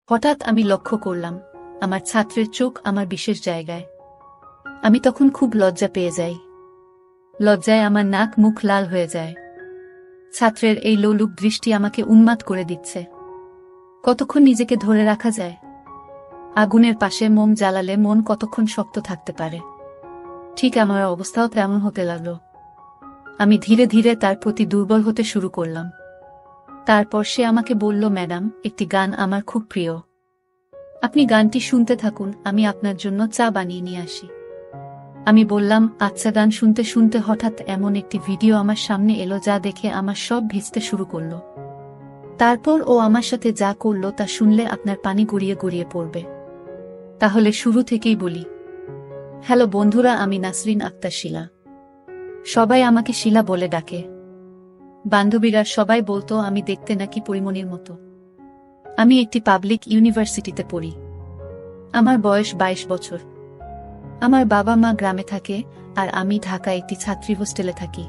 হঠাৎ আমি লক্ষ্য করলাম আমার ছাত্রের চোখ আমার বিশেষ জায়গায়। আমি তখন খুব লজ্জা পেয়ে যাই। লজ্জায় আমার নাক মুখ লাল হয়ে যায়। ছাত্রের এই লোলুপ দৃষ্টি আমাকে উন্মাদ করে দিচ্ছে। কতক্ষণ নিজেকে ধরে রাখা যায়? আগুনের পাশে মোম জ্বালালে মন কতক্ষণ শক্ত থাকতে পারে? ঠিক আমার অবস্থাও তেমন হতে লাগল। আমি ধীরে ধীরে তার প্রতি দুর্বল হতে শুরু করলাম। তারপর সে আমাকে বলল, ম্যাডাম, একটি গান আমার খুব প্রিয়। আপনি গানটি শুনতে থাকুন, আমি আপনার জন্য চা বানিয়ে নিয়ে আসি। আমি বললাম, আচ্ছা। গান শুনতে শুনতে হঠাৎ এমন একটি ভিডিও আমার সামনে এলো যা দেখে আমার সব ভিজতে শুরু করল। তারপর ও আমার সাথে যা করল তা শুনলে আপনার পানি গড়িয়ে গড়িয়ে পড়বে। তাহলে শুরু থেকেই বলি। হ্যালো বন্ধুরা, আমি নাসরিন আক্তার শিলা। সবাই আমাকে শিলা বলে ডাকে। বান্ধবীরা সবাই বলতো আমি দেখতে নাকি পরিমণির মতো। আমি একটি পাবলিক ইউনিভার্সিটিতে পড়ি। আমার বয়স 22 বছর। আমার বাবা মা গ্রামে থাকে আর আমি ঢাকায় একটি ছাত্রী হোস্টেলে থাকি।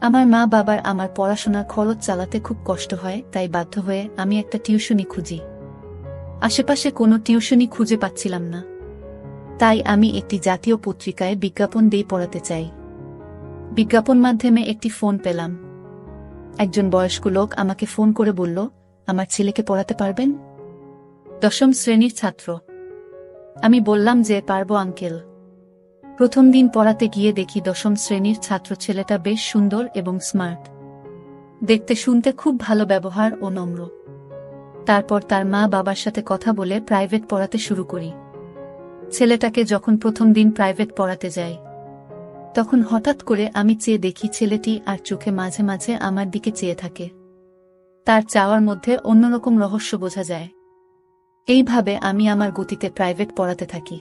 আমার মা বাবার আমার পড়াশোনার খরচ চালাতে খুব কষ্ট হয়, তাই বাধ্য হয়ে আমি একটা টিউশনি খুঁজি। আশেপাশে কোনো টিউশনি খুঁজে পাচ্ছিলাম না। তাই আমি একটি জাতীয় পত্রিকায় বিজ্ঞাপন দিয়ে পড়াতে চাই। বিজ্ঞাপন মাধ্যমে একটি ফোন পেলাম। একজন বয়স্ক লোক আমাকে ফোন করে বলল, আমার ছেলেকে পড়াতে পারবেন? 10ম শ্রেণীর ছাত্র। আমি বললাম যে পারবো আঙ্কেল। প্রথম দিন পড়াতে গিয়ে দেখি 10ম শ্রেণীর ছাত্র ছেলেটা বেশ সুন্দর এবং স্মার্ট। দেখতে শুনতে খুব ভালো ব্যবহার ও নম্র। তারপর তার মা বাবার সাথে কথা বলে প্রাইভেট পড়াতে শুরু করি। ছেলেটাকে যখন প্রথম দিন প্রাইভেট পড়াতে যাই, তখন হঠাৎ করে আমি চেয়ে দেখি ছেলেটি আর চোখে মাঝে মাঝে আমার দিকে চেয়ে থাকে। তার চাওয়ার মধ্যে অন্যরকম রহস্য বোঝা যায়। এইভাবে আমি আমার গতিতে প্রাইভেট পড়াতে থাকি।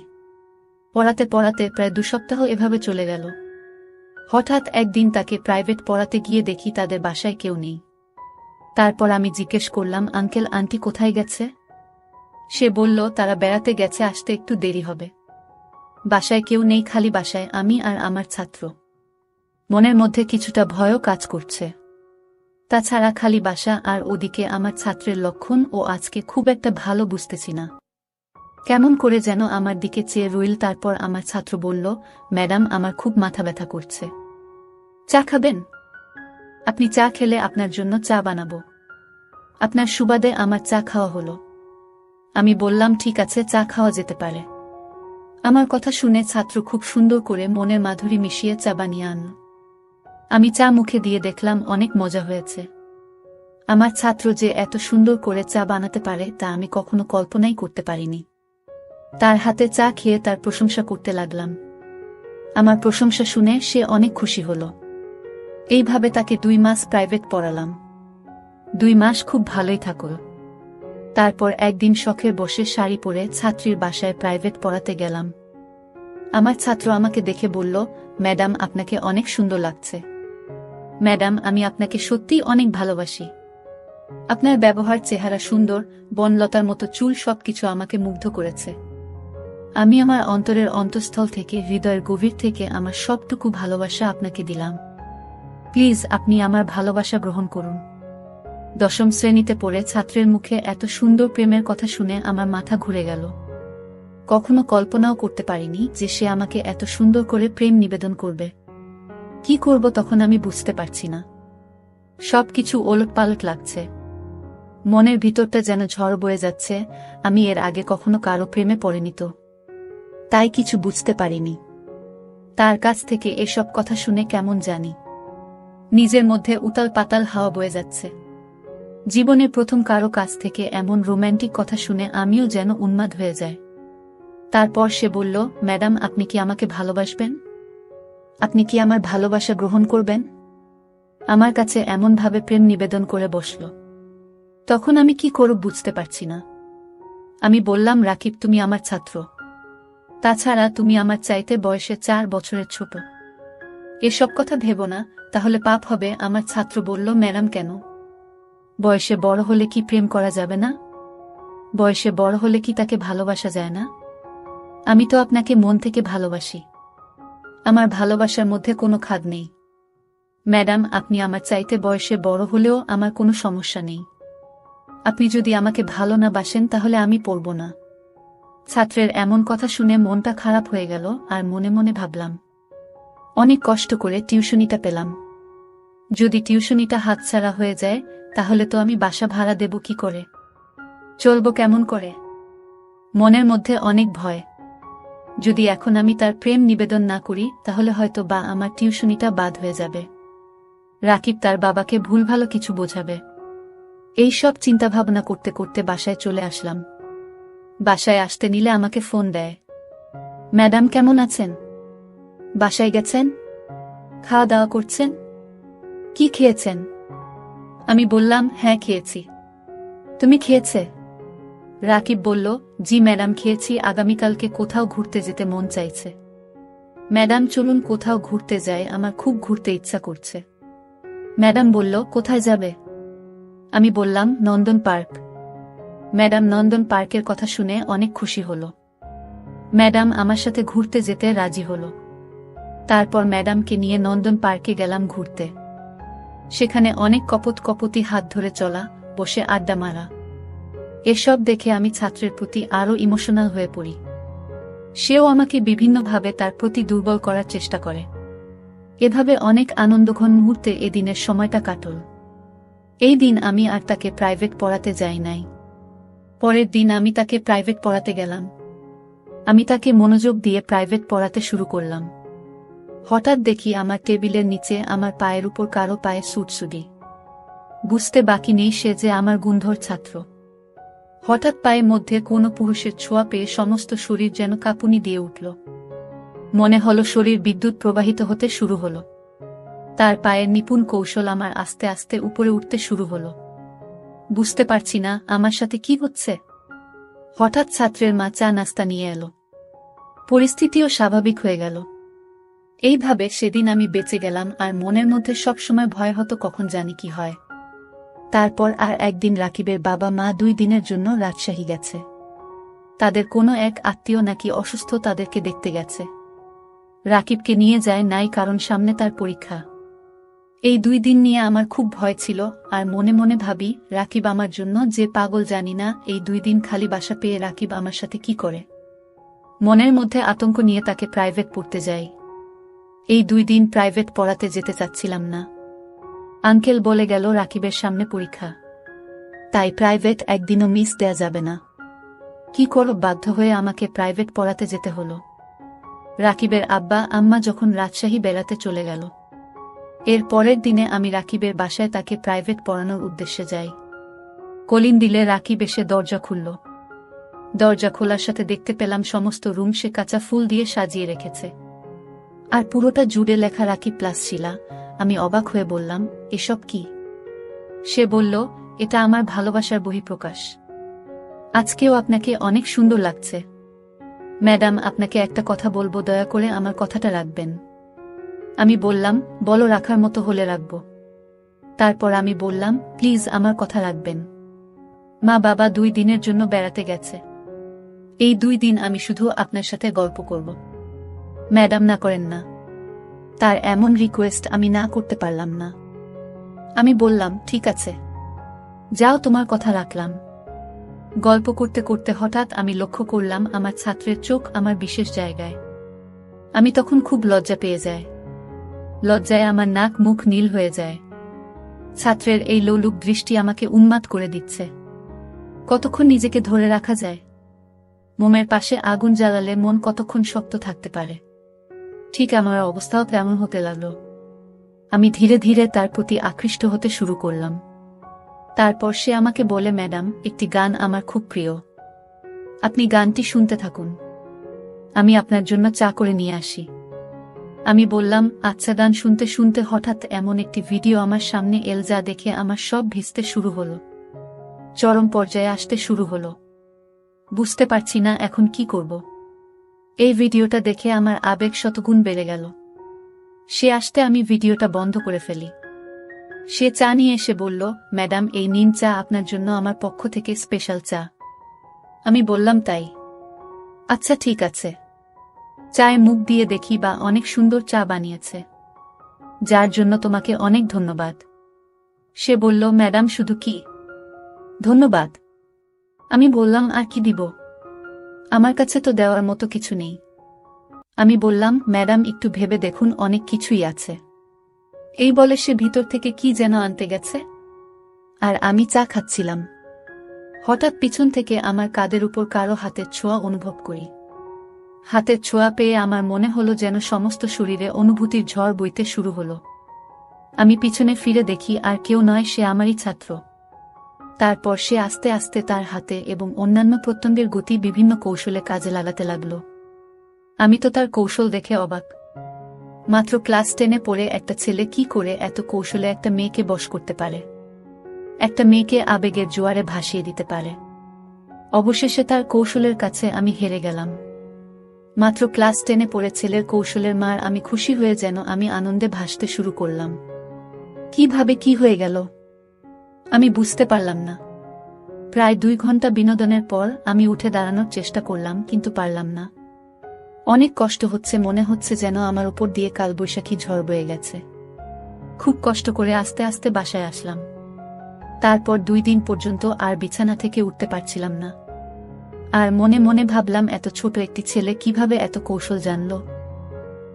পড়াতে পড়াতে প্রায় 2 সপ্তাহ এভাবে চলে গেল। হঠাৎ একদিন তাকে প্রাইভেট পড়াতে গিয়ে দেখি তাদের বাসায় কেউ নেই। তারপর আমি জিজ্ঞেস করলাম, আঙ্কেল আন্টি কোথায় গেছে? সে বলল, তারা বেড়াতে গেছে, আসতে একটু দেরি হবে। বাসায় কেউ নেই, খালি বাসায় আমি আর আমার ছাত্র। মনের মধ্যে কিছুটা ভয়ও কাজ করছে। তাছাড়া খালি বাসা আর ওদিকে আমার ছাত্রের লক্ষণ ও আজকে খুব একটা ভালো বুঝতেছি না। কেমন করে যেন আমার দিকে চেয়ে রইল। তারপর আমার ছাত্র বলল, ম্যাডাম, আমার খুব মাথা ব্যথা করছে। চা খাবেন? আপনি চা খেলে আপনার জন্য চা বানাবো। আপনার সুবাদে আমার চা খাওয়া হলো। আমি বললাম, ঠিক আছে, চা খাওয়া যেতে পারে। আমার কথা শুনে ছাত্র খুব সুন্দর করে মনের মাধুরী মিশিয়ে চা বানিয়ে আনল। আমি চা মুখে দিয়ে দেখলাম অনেক মজা হয়েছে। আমার ছাত্র যে এত সুন্দর করে চা বানাতে পারে তা আমি কখনো কল্পনাই করতে পারিনি। তার হাতে চা খেয়ে তার প্রশংসা করতে লাগলাম। আমার প্রশংসা শুনে সে অনেক খুশি হল। এইভাবে তাকে 2 মাস প্রাইভেট পড়ালাম। 2 মাস খুব ভালোই থাকল। তারপর একদিন শখের বসে শাড়ি পরে ছাত্রীর বাসায় প্রাইভেট পড়াতে গেলাম। আমার ছাত্র আমাকে দেখে বলল, ম্যাডাম, আপনাকে অনেক সুন্দর লাগছে। ম্যাডাম, আমি আপনাকে সত্যিই অনেক ভালোবাসি। আপনার ব্যবহার, চেহারা সুন্দর, বনলতার মতো চুল, সবকিছু আমাকে মুগ্ধ করেছে। আমি আমার অন্তরের অন্তঃস্থল থেকে, হৃদয়ের গভীর থেকে আমার সবটুকু ভালোবাসা আপনাকে দিলাম। প্লিজ আপনি আমার ভালোবাসা গ্রহণ করুন। 10ম শ্রেণীতে পড়ে ছাত্রের মুখে এত সুন্দর প্রেমের কথা শুনে আমার মাথা ঘুরে গেল। কখনো কল্পনাও করতে পারিনি যে সে আমাকে এত সুন্দর করে প্রেম নিবেদন করবে। কি করব তখন আমি বুঝতে পারছি না। সবকিছু ওলটপালট লাগছে। মনের ভিতরটা যেন ঝড় বয়ে যাচ্ছে। আমি এর আগে কখনো কারো প্রেমে পড়িনি তো, তাই কিছু বুঝতে পারিনি। তার কাছ থেকে এসব কথা শুনে কেমন জানি নিজের মধ্যে উতাল পাতাল হাওয়া বয়ে যাচ্ছে। জীবনে প্রথম কারো কাছ থেকে এমন রোম্যান্টিক কথা শুনে আমিও যেন উন্মাদ হয়ে যায়। তারপর সে বলল, ম্যাডাম, আপনি কি আমাকে ভালোবাসবেন? আপনি কি আমার ভালোবাসা গ্রহণ করবেন? আমার কাছে এমনভাবে প্রেম নিবেদন করে বসল। তখন আমি কি করব বুঝতে পারছি না। আমি বললাম, রাকিব, তুমি আমার ছাত্র। তাছাড়া তুমি আমার চাইতে বয়সে 4 বছরের ছোট। এসব কথা ভেবো না, তাহলে পাপ হবে। আমার ছাত্র বলল, ম্যাডাম, কেন? বয়সে বড় হলে কি প্রেম করা যাবে না? বয়সে বড় হলে কি তাকে ভালোবাসা যায় না? আমি তো আপনাকে মন থেকে ভালোবাসি। আমার ভালোবাসার মধ্যে কোনো খাদ নেই। ম্যাডাম, আপনি আমার চাইতে বয়সে বড় হলেও আমার কোনো সমস্যা নেই। আপনি যদি আমাকে ভালো না বাসেন তাহলে আমি পড়ব না। ছাত্রের এমন কথা শুনে মনটা খারাপ হয়ে গেল আর মনে মনে ভাবলাম, অনেক কষ্ট করে টিউশনিটা পেলাম। যদি টিউশনিটা হাতছাড়া হয়ে যায় তাহলে তো আমি বাসা ভাড়া দেব কি করে, চলব কেমন করে? মনের মধ্যে অনেক ভয়। যদি এখন আমি তার প্রেম নিবেদন না করি তাহলে হয়তো বা আমার টিউশনিটা বাদ হয়ে যাবে। রাকিব তার বাবাকে ভুল ভালো কিছু বোঝাবে। এই সব চিন্তাভাবনা করতে করতে বাসায় চলে আসলাম। বাসায় আসতে নিলে আমাকে ফোন দেয়। ম্যাডাম কেমন আছেন? বাসায় গেছেন? খাওয়া দাওয়া করছেন? কি খেয়েছেন? আমি বললাম, হ্যাঁ খেয়েছি। তুমি খেয়েছে? রাকিব বলল, জি ম্যাডাম খেয়েছি, আগামীকালকে কোথাও ঘুরতে যেতে মন চাইছে। ম্যাডাম চলুন কোথাও ঘুরতে যাই, আমার খুব ঘুরতে ইচ্ছা করছে। ম্যাডাম বলল, কোথায় যাবে? আমি বললাম, নন্দন পার্ক। ম্যাডাম নন্দন পার্কের কথা শুনে অনেক খুশি হল। ম্যাডাম আমার সাথে ঘুরতে যেতে রাজি হল। তারপর ম্যাডামকে নিয়ে নন্দন পার্কে গেলাম ঘুরতে। সেখানে অনেক কপতি হাত ধরে চলা, বসে আড্ডা মারা। এসব দেখে আমি ছাত্রের প্রতি আরও ইমোশনাল হয়ে পড়ি। সেও আমাকে বিভিন্নভাবে তার প্রতি দুর্বল করার চেষ্টা করে। এভাবে অনেক আনন্দঘন মুহূর্তে এদিনের সময়টা কাটল। এই দিন আমি আর তাকে প্রাইভেট পড়াতে যাই নাই। পরের দিন আমি তাকে প্রাইভেট পড়াতে গেলাম। আমি তাকে মনোযোগ দিয়ে প্রাইভেট পড়াতে শুরু করলাম। হঠাৎ দেখি আমার টেবিলের নিচে আমার পায়ের উপর কারো পায়ে সুটসুটি। বুঝতে বাকি নেই সে যে আমার গুণধর ছাত্র। হঠাৎ পায়ের মধ্যে কোনো পুরুষের ছোঁয়া পেয়ে সমস্ত শরীর যেন কাঁপুনি দিয়ে উঠল। মনে হলো শরীর বিদ্যুৎ প্রবাহিত হতে শুরু হল। তার পায়ের নিপুণ কৌশল আমার আস্তে আস্তে উপরে উঠতে শুরু হল। বুঝতে পারছি না আমার সাথে কি হচ্ছে। হঠাৎ ছাত্রের মা চা নাস্তা নিয়ে এলো। পরিস্থিতিও স্বাভাবিক হয়ে গেল। এইভাবে সেদিন আমি বেঁচে গেলাম, আর মনের মধ্যে সবসময় ভয় হতো কখন জানি কি হয়। তারপর আর একদিন রাকিবের বাবা মা 2 দিনের জন্য রাজশাহী গেছে। তাদের কোনো এক আত্মীয় নাকি অসুস্থ, তাদেরকে দেখতে গেছে। রাকিবকে নিয়ে যায় নাই, কারণ সামনে তার পরীক্ষা। এই 2 দিন নিয়ে আমার খুব ভয় ছিল, আর মনে মনে ভাবি, রাকিব আমার জন্য যে পাগল জানি না, এই 2 দিন খালি বাসা পেয়ে রাকিব আমার সাথে কি করে। মনের মধ্যে আতঙ্ক নিয়ে তাকে প্রাইভেট পড়তে যাই। এই 2 দিন প্রাইভেট পড়াতে যেতে চাচ্ছিলাম না। আঙ্কেল বলে গেল রাকিবের সামনে পরীক্ষা, তাই প্রাইভেট একদিনও মিস দেয়া যাবে না। কি করব, বাধ্য হয়ে আমাকে প্রাইভেট পড়াতে যেতে হলো। রাকিবের আব্বা আম্মা যখন রাজশাহী বেড়াতে চলে গেল, এর পরের দিনে আমি রাকিবের বাসায় তাকে প্রাইভেট পড়ানোর উদ্দেশ্যে যাই। কলিং দিলে রাকিব এসে দরজা খুলল। দরজা খোলার সাথে দেখতে পেলাম সমস্ত রুম সে কাঁচা ফুল দিয়ে সাজিয়ে রেখেছে, আর পুরোটা জুড়ে লেখা রাকিব প্লাস শিলা। আমি অবাক হয়ে বললাম, এসব কি? সে বলল, এটা আমার ভালোবাসার বহিঃপ্রকাশ। আজকেও আপনাকে অনেক সুন্দর লাগছে। ম্যাডাম, আপনাকে একটা কথা বলবো, দয়া করে আমার কথাটা রাখবেন। আমি বললাম, বলো, রাখার মতো হলে রাখব। তারপর আমি বললাম, প্লিজ আমার কথা রাখবেন। মা বাবা 2 দিনের জন্য বেড়াতে গেছে। এই 2 দিন আমি শুধু আপনার সাথে গল্প করব। ম্যাডাম, না করেন না। তার এমন রিকোয়েস্ট আমি না করতে পারলাম না। আমি বললাম, ঠিক আছে, যাও, তোমার কথা রাখলাম। গল্প করতে করতে হঠাৎ আমি লক্ষ্য করলাম আমার ছাত্রের চোখ আমার বিশেষ জায়গায়। আমি তখন খুব লজ্জা পেয়ে যাই। লজ্জায় আমার নাক মুখ নীল হয়ে যায়। ছাত্রের এই লোলুপ দৃষ্টি আমাকে উন্মাদ করে দিচ্ছে। কতক্ষণ নিজেকে ধরে রাখা যায়? মোমের পাশে আগুন জ্বালালে মন কতক্ষণ শক্ত থাকতে পারে? ঠিক আমার অবস্থাও তেমন হতে লাগল। আমি ধীরে ধীরে তার প্রতি আকৃষ্ট হতে শুরু করলাম। তারপর সে আমাকে বলে, ম্যাডাম, একটি গান আমার খুব প্রিয়, আপনি গানটি শুনতে থাকুন, আমি আপনার জন্য চা করে নিয়ে আসি। আমি বললাম, আচ্ছা। গান শুনতে শুনতে হঠাৎ এমন একটি ভিডিও আমার সামনে এল, যা দেখে আমার সব ভিজতে শুরু হলো, চরম পর্যায়ে আসতে শুরু হলো। বুঝতে পারছি না এখন কি করব। এই ভিডিওটা দেখে আমার আবেগ শতগুণ বেড়ে গেল। সে আসতে আমি ভিডিওটা বন্ধ করে ফেলি। সে চা নিয়ে এসে বলল, ম্যাডাম, এই নিন চা, আপনার জন্য আমার পক্ষ থেকে স্পেশাল চা। আমি বললাম, তাই? আচ্ছা, ঠিক আছে। চায়ে মুখ দিয়ে দেখি, বা অনেক সুন্দর চা বানিয়েছে, যার জন্য তোমাকে অনেক ধন্যবাদ। সে বলল, ম্যাডাম, শুধু কি ধন্যবাদ। আমি বললাম, আর কি দিব? আমার কাছে তো দেওয়ার মতো কিছু নেই। আমি বললাম, ম্যাডাম একটু ভেবে দেখুন, অনেক কিছুই আছে। এই বলে সে ভিতর থেকে কি যেন আনতে গেছে, আর আমি চা খাচ্ছিলাম। হঠাৎ পিছন থেকে আমার কাঁধের উপর কারো হাতের ছোঁয়া অনুভব করি। হাতের ছোঁয়া পেয়ে আমার মনে হলো যেন সমস্ত শরীরে অনুভূতির ঝড় বইতে শুরু হলো। আমি পিছনে ফিরে দেখি আর কেউ নয়, সে আমারই ছাত্র। তারপর সে আস্তে আস্তে তার হাতে এবং অন্যান্য প্রত্যঙ্গের গতি বিভিন্ন কৌশলে কাজে লাগাতে লাগল। আমি তো তার কৌশল দেখে অবাক। মাত্র ক্লাস 10-এ পড়ে একটা ছেলে কি করে এত কৌশলে একটা মেয়েকে বশ করতে পারে, একটা মেয়েকে আবেগের জোয়ারে ভাসিয়ে দিতে পারে। অবশেষে তার কৌশলের কাছে আমি হেরে গেলাম। মাত্র ক্লাস 10-এ পড়ে ছেলের কৌশলের মার আমি খুশি হয়ে যেন আমি আনন্দে ভাসতে শুরু করলাম। কিভাবে কি হয়ে গেল আমি বুঝতে পারলাম না। প্রায় 2 ঘন্টা বিনোদনের পর আমি উঠে দাঁড়ানোর চেষ্টা করলাম, কিন্তু পারলাম না। অনেক কষ্ট হচ্ছে, মনে হচ্ছে যেন আমার উপর দিয়ে কালবৈশাখী ঝড় বয়ে গেছে। খুব কষ্ট করে আস্তে আস্তে বাসায় আসলাম। তারপর 2 দিন পর্যন্ত আর বিছানা থেকে উঠতে পারছিলাম না। আর মনে মনে ভাবলাম, এত ছোট একটি ছেলে কিভাবে এত কৌশল জানল।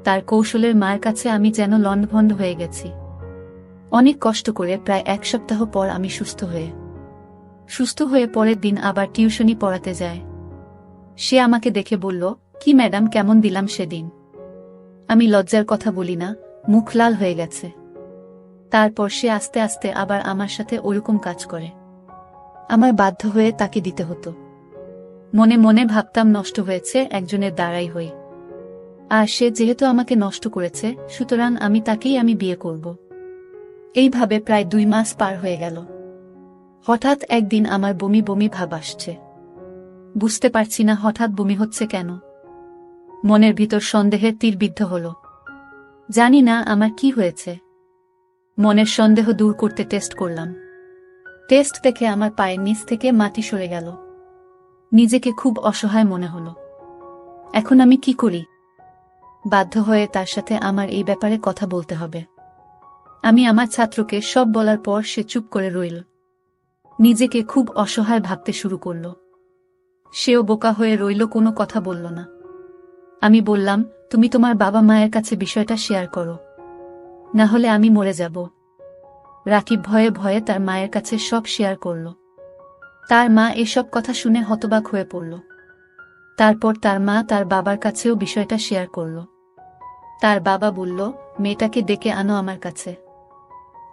তার কৌশলের মায়ের কাছে আমি যেন লণ্ডভণ্ড হয়ে গেছি। অনেক কষ্ট করে প্রায় 1 সপ্তাহ পর আমি সুস্থ হয়ে পরের দিন আবার টিউশনি পড়াতে যায়। সে আমাকে দেখে বলল, কি ম্যাডাম, কেমন দিলাম সেদিন? আমি লজ্জার কথা বলি না, মুখ লাল হয়ে গেছে। তারপর সে আস্তে আস্তে আবার আমার সাথে ওরকম কাজ করে। আমার বাধ্য হয়ে তাকে দিতে হতো। মনে মনে ভাবতাম, নষ্ট হয়েছে একজনের দ্বারাই হই। আর সে যেহেতু আমাকে নষ্ট করেছে, সুতরাং আমি বিয়ে করব। এইভাবে প্রায় 2 মাস পার হয়ে গেল। হঠাৎ একদিন আমার বমি বমি ভাব আসছে। বুঝতে পারছি না হঠাৎ বমি হচ্ছে কেন। মনের ভিতর সন্দেহের তীর বিদ্ধ হল। জানি না আমার কি হয়েছে। মনের সন্দেহ দূর করতে টেস্ট করলাম। টেস্ট দেখে আমার পায়ের নিচ থেকে মাটি সরে গেল। নিজেকে খুব অসহায় মনে হলো। এখন আমি কি করি? বাধ্য হয়ে তার সাথে আমার এই ব্যাপারে কথা বলতে হবে। আমি আমার ছাত্রকে সব বলার পর সে চুপ করে রইল। নিজেকে খুব অসহায় ভাবতে শুরু করল। সেও বোকা হয়ে রইল, কোনো কথা বলল না। আমি বললাম, তুমি তোমার বাবা মায়ের কাছে বিষয়টা শেয়ার করো, না হলে আমি মরে যাব। রাকিব ভয়ে ভয়ে তার মায়ের কাছে সব শেয়ার করল। তার মা এসব কথা শুনে হতবাক হয়ে পড়ল। তারপর তার মা তার বাবার কাছেও বিষয়টা শেয়ার করল। তার বাবা বলল, মেয়েটাকে ডেকে আনো আমার কাছে।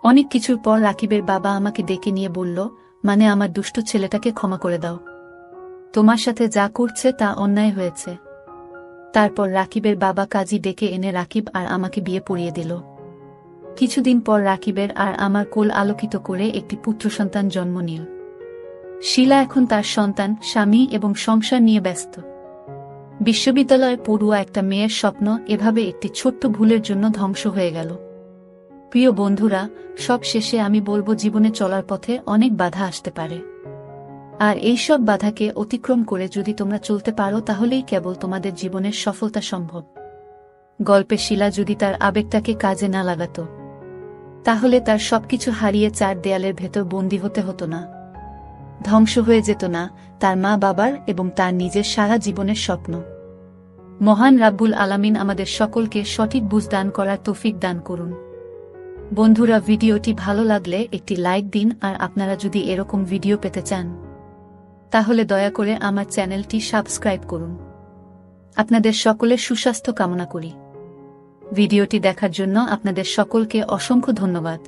অনেক কিছুর পর রাকিবের বাবা আমাকে ডেকে নিয়ে বলল, মানে আমার দুষ্ট ছেলেটাকে ক্ষমা করে দাও। তোমার সাথে যা করছে তা অন্যায় হয়েছে। তারপর রাকিবের বাবা কাজী ডেকে এনে রাকিব আর আমাকে বিয়ে পড়িয়ে দিল। কিছুদিন পর রাকিবের আর আমার কোল আলোকিত করে একটি পুত্র সন্তান জন্ম নিল। শিলা এখন তার সন্তান, স্বামী এবং সংসার নিয়ে ব্যস্ত। বিশ্ববিদ্যালয়ে পড়ুয়া একটা মেয়ের স্বপ্ন এভাবে একটি ছোট্ট ভুলের জন্য ধ্বংস হয়ে গেল। প্রিয় বন্ধুরা, সব শেষে আমি বলবো, জীবনে চলার পথে অনেক বাধা আসতে পারে। আর এই সব বাধাকে অতিক্রম করে যদি তোমরা চলতে পারো, তাহলেই কেবল তোমাদের জীবনের সফলতা সম্ভব। গল্পে শিলা যদি তার আবেগটাকে কাজে না লাগাত, তাহলে তার সবকিছু হারিয়ে 4 দেয়ালের ভেতর বন্দী হতে হতো না। ধ্বংস হয়ে যেত না তার মা বাবার এবং তার নিজের সারা জীবনের স্বপ্ন। মহান রাব্বুল আলামিন আমাদের সকলকে সঠিক বুঝ দান করার তৌফিক দান করুন। বন্ধুরা, ভিডিওটি ভালো লাগলে একটি লাইক দিন, আর আপনারা যদি এরকম ভিডিও পেতে চান, তাহলে দয়া করে আমার চ্যানেলটি সাবস্ক্রাইব করুন। আপনাদের সকলের সুস্বাস্থ্য কামনা করি। ভিডিওটি দেখার জন্য আপনাদের সকলকে অসংখ্য ধন্যবাদ।